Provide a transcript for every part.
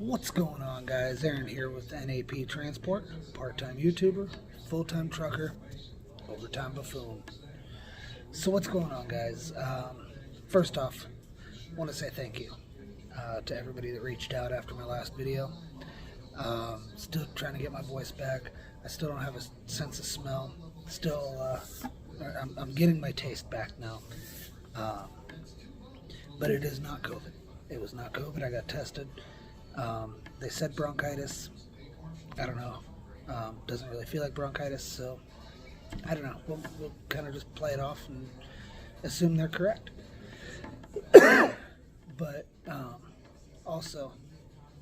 What's going on, guys? Aaron here with NAP Transport, part-time YouTuber, full-time trucker, overtime buffoon. So what's going on, guys? First off, I want to say thank you to everybody that reached out after my last video. Still trying to get my voice back. I still don't have a sense of smell. Still, I'm getting my taste back now. But it is not COVID. It was not COVID. I got tested. They said bronchitis. I don't know. Doesn't really feel like bronchitis, so I don't know. We'll kind of just play it off and assume they're correct. But also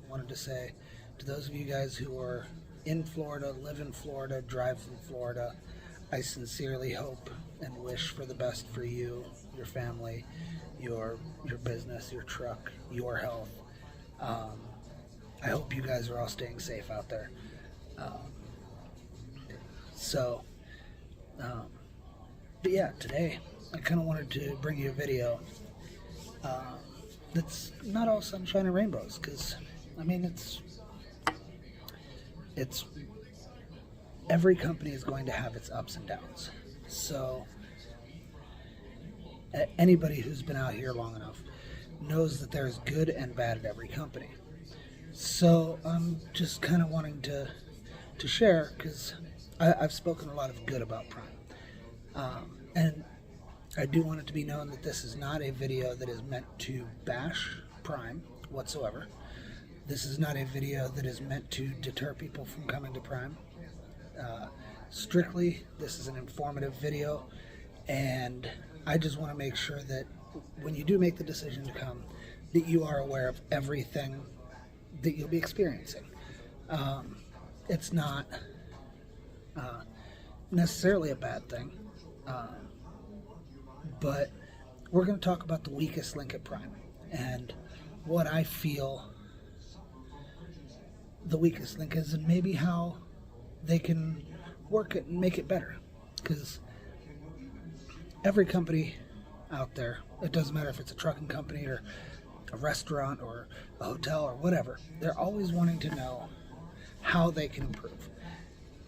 wanted to say to those of you guys who are in Florida, live in Florida, drive from Florida, I sincerely hope and wish for the best for you, your family, your business, your truck, your health. I hope you guys are all staying safe out there. But yeah, today I kind of wanted to bring you a video that's not all sunshine and rainbows, because I mean it's every company is going to have its ups and downs. So anybody who's been out here long enough knows that there's good and bad at every company. So I'm just kind of wanting to share, because I've spoken a lot of good about Prime. And I do want it to be known that this is not a video that is meant to bash Prime whatsoever. This is not a video that is meant to deter people from coming to Prime. Strictly, this is an informative video, and I just want to make sure that when you do make the decision to come, that you are aware of everything that you'll be experiencing. It's not necessarily a bad thing, but we're going to talk about the weakest link at Prime and what I feel the weakest link is, and maybe how they can work it and make it better. Because every company out there, it doesn't matter if it's a trucking company or a restaurant or a hotel or whatever, they're always wanting to know how they can improve.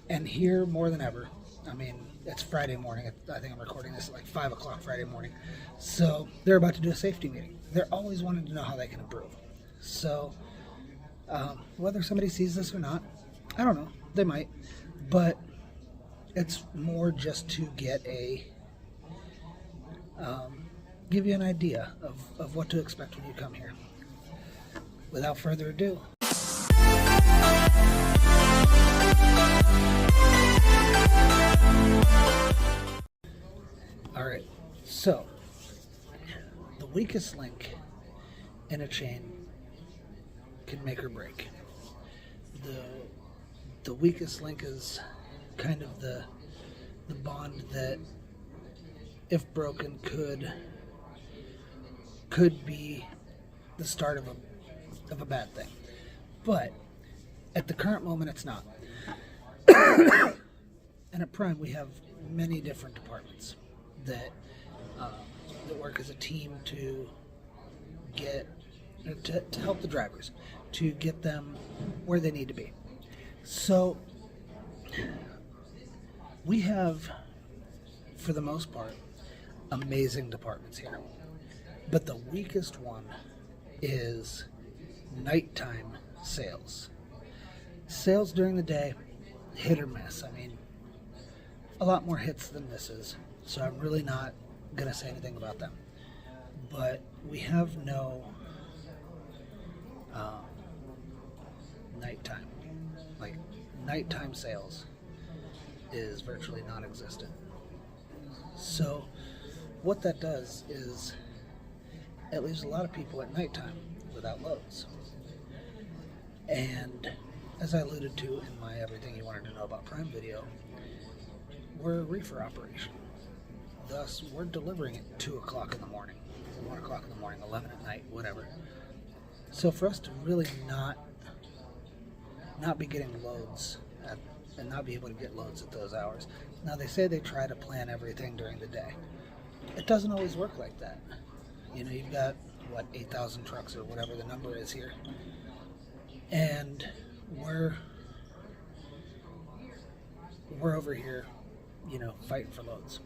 And here, more than ever, I mean, it's Friday morning. I think I'm recording this at like 5 o'clock Friday morning. So they're about to do a safety meeting. They're always wanting to know how they can improve. So whether somebody sees this or not, I don't know. They might. But it's more just to get give you an idea of what to expect when you come here. Without further ado. Alright, so the weakest link in a chain can make or break. The weakest link is kind of the bond that, if broken, could be the start of a bad thing. But at the current moment, it's not. And at Prime, we have many different departments that work as a team to help the drivers, to get them where they need to be. So we have, for the most part, amazing departments here. But the weakest one is nighttime sales. Sales during the day, hit or miss. I mean, a lot more hits than misses. So I'm really not going to say anything about them. But we have no nighttime. Like, nighttime sales is virtually non-existent. So what that does is it leaves a lot of people at nighttime without loads. And as I alluded to in my Everything You Wanted to Know About Prime video, we're a reefer operation. Thus, we're delivering at 2 o'clock in the morning, 1 o'clock in the morning, 11 at night, whatever. So for us to really not be getting loads and not be able to get loads at those hours. Now, they say they try to plan everything during the day. It doesn't always work like that. You know, you've got, 8,000 trucks or whatever the number is here. And we're over here, fighting for loads.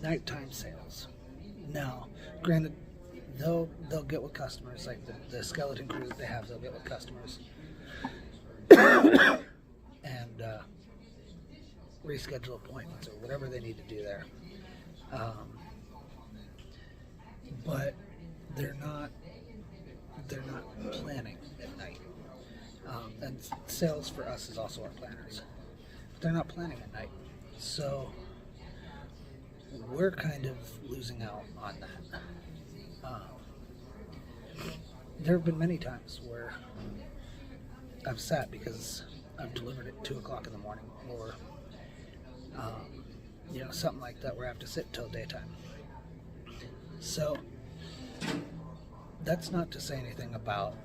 Nighttime sales. Now, granted, they'll get with customers, like the skeleton crew that they have, they'll get with customers and reschedule appointments or whatever they need to do there. But they're not planning at night. And sales for us is also our planners. But they're not planning at night. So we're kind of losing out on that. There have been many times where I've sat because I've delivered at 2 o'clock in the morning, or something like that, where I have to sit till daytime. So that's not to say anything about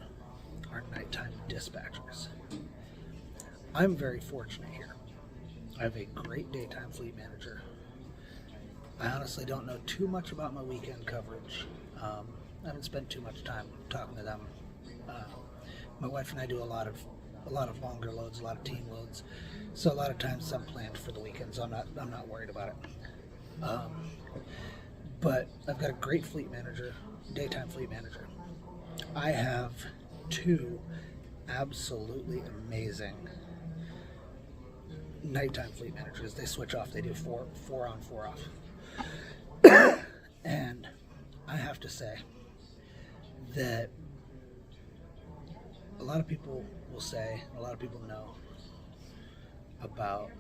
our nighttime dispatchers. I'm very fortunate here. I have a great daytime fleet manager. I honestly don't know too much about my weekend coverage. I haven't spent too much time talking to them. My wife and I do a lot of longer loads, a lot of team loads. So a lot of times I'm planned for the weekend, so I'm not worried about it. But I've got a great fleet manager, daytime fleet manager. I have 2 absolutely amazing nighttime fleet managers. They switch off. They do 4 on, 4 off. And I have to say that a lot of people will say, a lot of people know about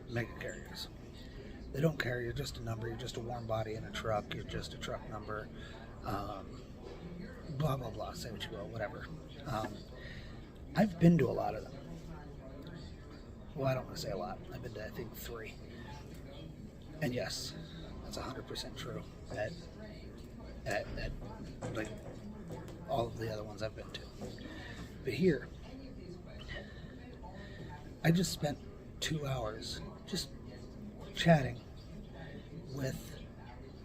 mega carriers. They don't care. You're just a number. You're just a warm body in a truck. You're just a truck number. Blah, blah, blah. Say what you will, whatever. I've been to a lot of them. Well, I don't want to say a lot. I've been to, I think, 3. And yes, that's 100% true at like all of the other ones I've been to. But here, I just spent 2 hours just chatting with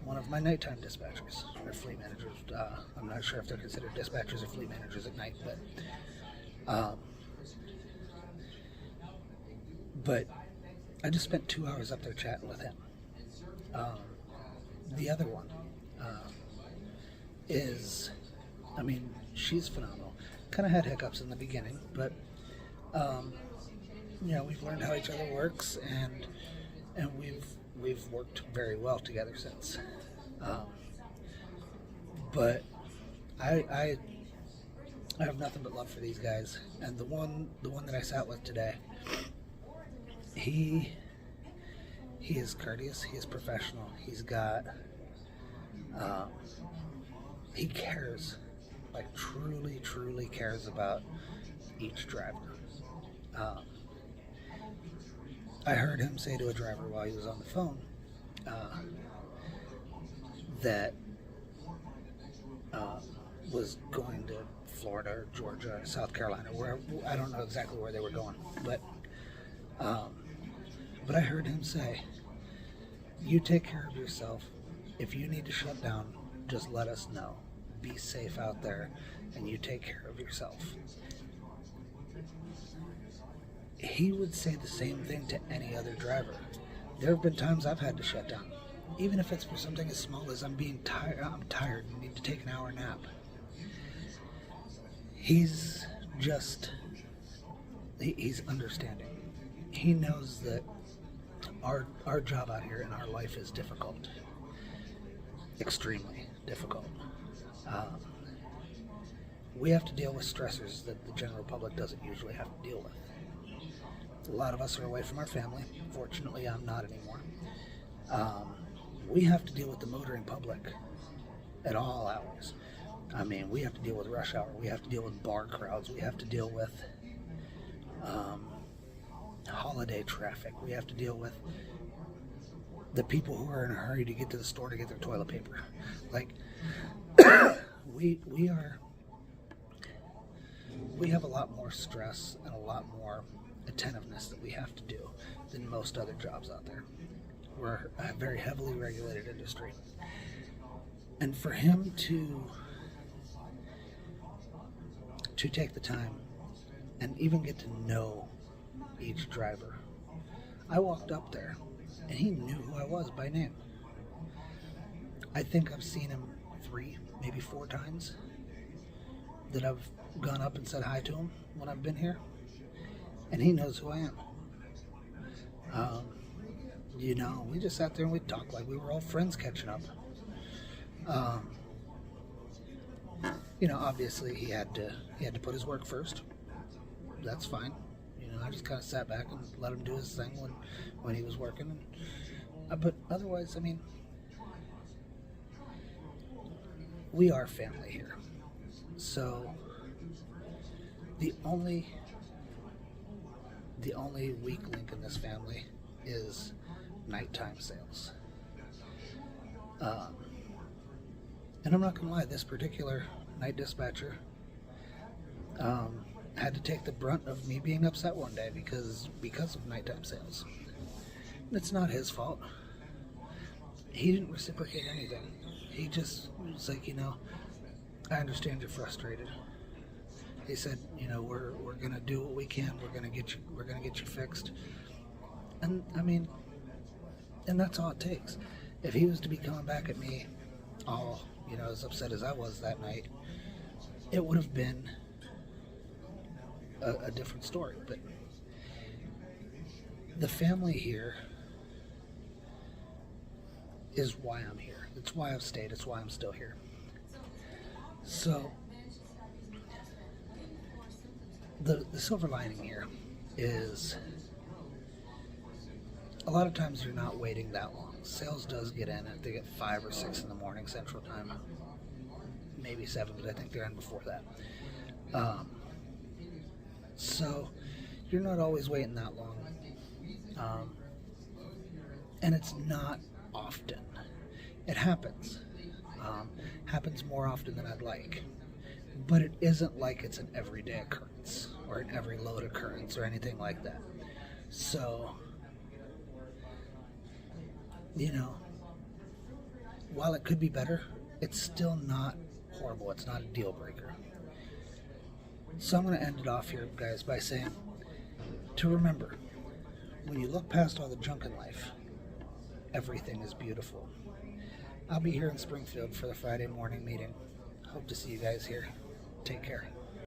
one of my nighttime dispatchers, or fleet managers. I'm not sure if they're considered dispatchers or fleet managers at night, but I just spent 2 hours up there chatting with him. The other one she's phenomenal. Kind of had hiccups in the beginning, but we've learned how each other works, and we've worked very well together since. But I have nothing but love for these guys, and the one that I sat with today, he is courteous, he is professional, he cares, like truly cares about each driver. I heard him say to a driver while he was on the phone that was going to Florida or Georgia or South Carolina, where I don't know exactly where they were going, but I heard him say, "You take care of yourself. If you need to shut down, just let us know. Be safe out there, and you take care of yourself." He would say the same thing to any other driver. There have been times I've had to shut down, even if it's for something as small as I'm tired and need to take an hour nap. He's understanding. He knows that our job out here and our life is difficult, extremely difficult. We have to deal with stressors that the general public doesn't usually have to deal with. A lot of us are away from our family. Fortunately, I'm not anymore. We have to deal with the motoring public at all hours. We have to deal with rush hour. We have to deal with bar crowds. We have to deal with holiday traffic. We have to deal with the people who are in a hurry to get to the store to get their toilet paper. We have a lot more stress and a lot more attentiveness that we have to do than most other jobs out there. We're a very heavily regulated industry. And for him to to take the time and even get to know each driver. I walked up there and he knew who I was by name. I think I've seen him 3, maybe 4 times that I've gone up and said hi to him when I've been here, and he knows who I am. We just sat there and we talked like we were all friends catching up. Obviously he had to put his work first. That's fine. I just kind of sat back and let him do his thing when he was working. But otherwise, we are family here. So the only weak link in this family is nighttime sales. And I'm not gonna lie, this particular night dispatcher had to take the brunt of me being upset one day because of nighttime sales. And it's not his fault. He didn't reciprocate anything. He just was like, I understand you're frustrated. He said, we're gonna do what we can. We're gonna get you fixed. And and that's all it takes. If he was to be coming back at me all, as upset as I was that night, it would have been a different story. But the family here is why I'm here. It's why I've stayed. It's why I'm still here. So the silver lining here is a lot of times you're not waiting that long. Sales does get in at they get 5 or 6 in the morning Central Time, maybe 7, but I think they're in before that. So you're not always waiting that long, and it's not often. It happens. Happens more often than I'd like, but it isn't like it's an everyday occurrence or an every load occurrence or anything like that. So, while it could be better, it's still not horrible. It's not a deal breaker. So I'm going to end it off here, guys, by saying to remember, when you look past all the junk in life, everything is beautiful. I'll be here in Springfield for the Friday morning meeting. Hope to see you guys here. Take care.